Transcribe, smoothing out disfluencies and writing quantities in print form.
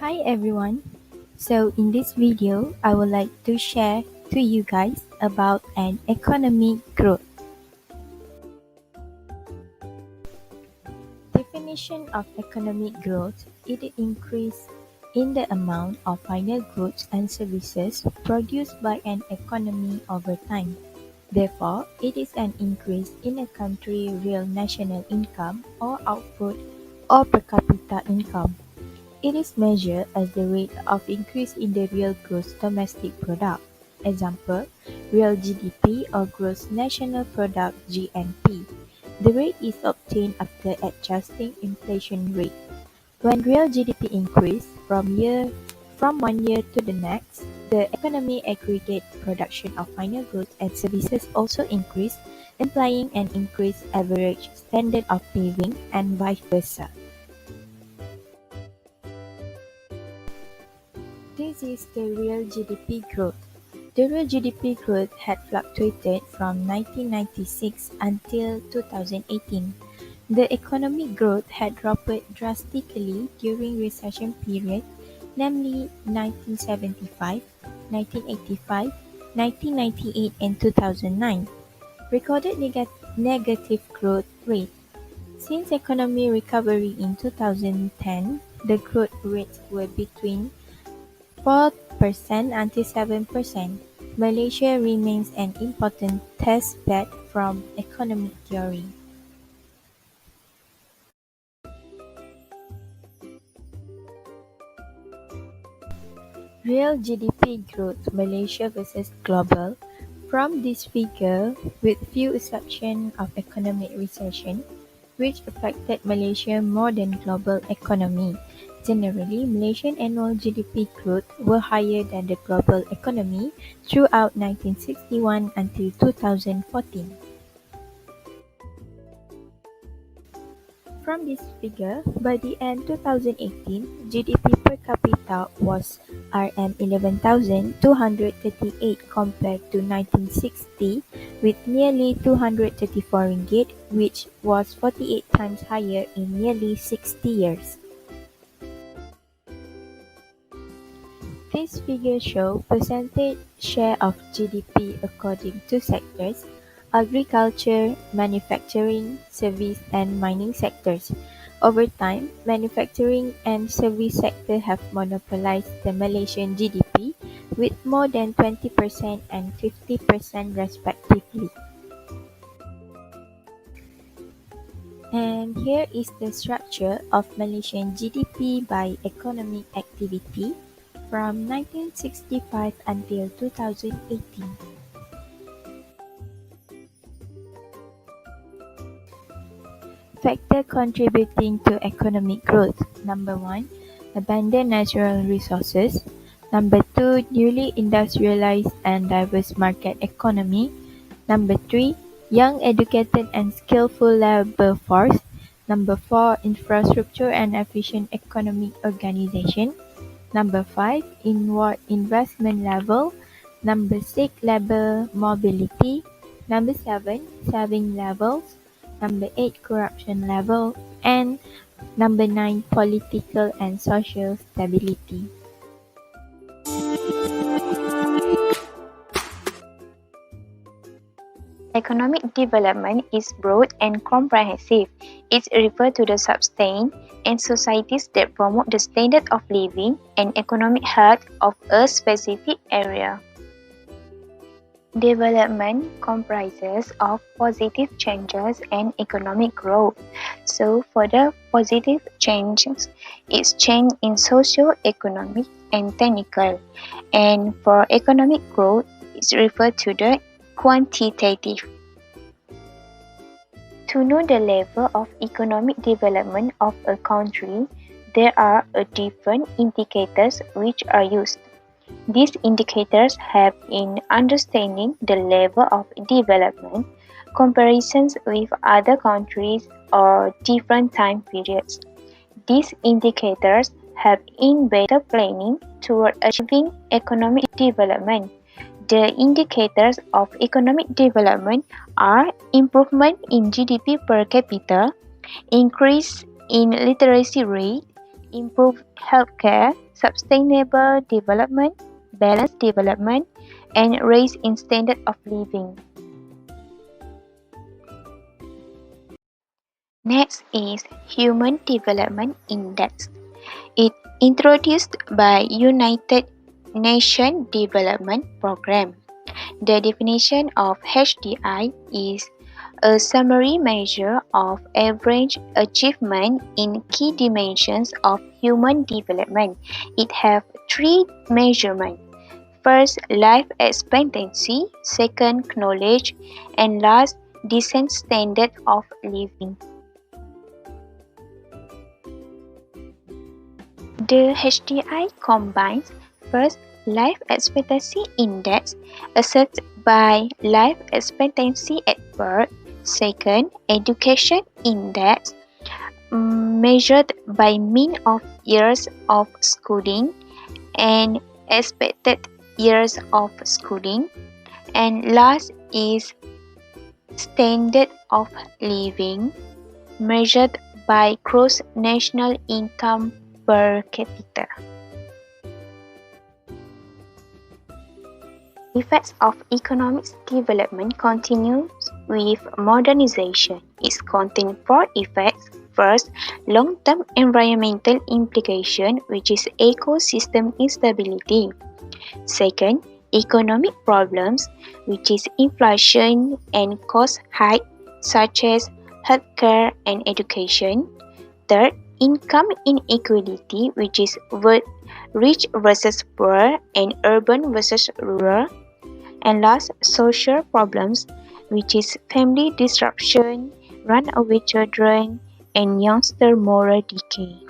Hi everyone. So in this video, I would like to share to you guys about an economic growth. Definition of economic growth is the increase in the amount of final goods and services produced by an economy over time. Therefore, it is an increase in a country's real national income or output or per capita income. It is measured as the rate of increase in the real gross domestic product. Example, real GDP or gross national product (GNP). The rate is obtained after adjusting inflation rate. When real GDP increase from one year to the next, the economy aggregate production of final goods and services also increase, implying an increased average standard of living and vice versa. This is the real GDP growth. The real GDP growth had fluctuated from 1996 until 2018. The economic growth had dropped drastically during recession period, namely 1975, 1985, 1998 and 2009, recorded negative growth rate. Since economic recovery in 2010, the growth rates were between 4% until 7%. Malaysia remains an important test bed from economic theory. Real GDP growth Malaysia versus global. From this figure, with few exceptions of economic recession, which affected Malaysia more than global economy. Generally, Malaysian annual GDP growth were higher than the global economy throughout 1961 until 2014. From this figure, by the end 2018, GDP per capita was RM11,238 compared to 1960 with nearly 234 ringgit, which was 48 times higher in nearly 60 years. This figure shows percentage share of GDP according to sectors: agriculture, manufacturing, service and mining sectors. Over time, manufacturing and service sector have monopolized the Malaysian GDP with more than 20% and 50% respectively. And here is the structure of Malaysian GDP by economic activity from 1965 until 2018. Factor contributing to economic growth. Number 1, abundant natural resources. Number 2, newly industrialized and diverse market economy. Number 3, young, educated and skillful labor force. Number 4, infrastructure and efficient economic organization. Number 5, inward investment level. Number 6, labor mobility. Number 7, saving levels. Number 8, corruption level. And number 9, political and social stability. Economic development is broad and comprehensive. It refers to the substance and societies that promote the standard of living and economic health of a specific area. Development comprises of positive changes and economic growth. So for the positive changes, it's change in socio-economic and technical. And for economic growth, it's referred to the quantitative. To know the level of economic development of a country, there are different indicators which are used. These indicators help in understanding the level of development, comparisons with other countries or different time periods. These indicators help in better planning toward achieving economic development. The indicators of economic development are improvement in GDP per capita, increase in literacy rate, improved healthcare, sustainable development, balanced development, and raise in standard of living. Next is Human Development Index. It introduced by United Nations Development Programme. The definition of HDI is a summary measure of average achievement in key dimensions of human development. It has three measurements. First, life expectancy. Second, knowledge. And last, decent standard of living. The HDI combines first life expectancy index assessed by life expectancy at birth, second education index measured by mean of years of schooling and expected years of schooling, and last is standard of living measured by gross national income per capita. Effects of economic development continues with modernization. It contains four effects. First, long-term environmental implication, which is ecosystem instability. Second, economic problems, which is inflation and cost hike, such as healthcare and education. Third, income inequality, which is rich versus poor and urban versus rural. And last, social problems, which is family disruption, runaway children, and youngster moral decay.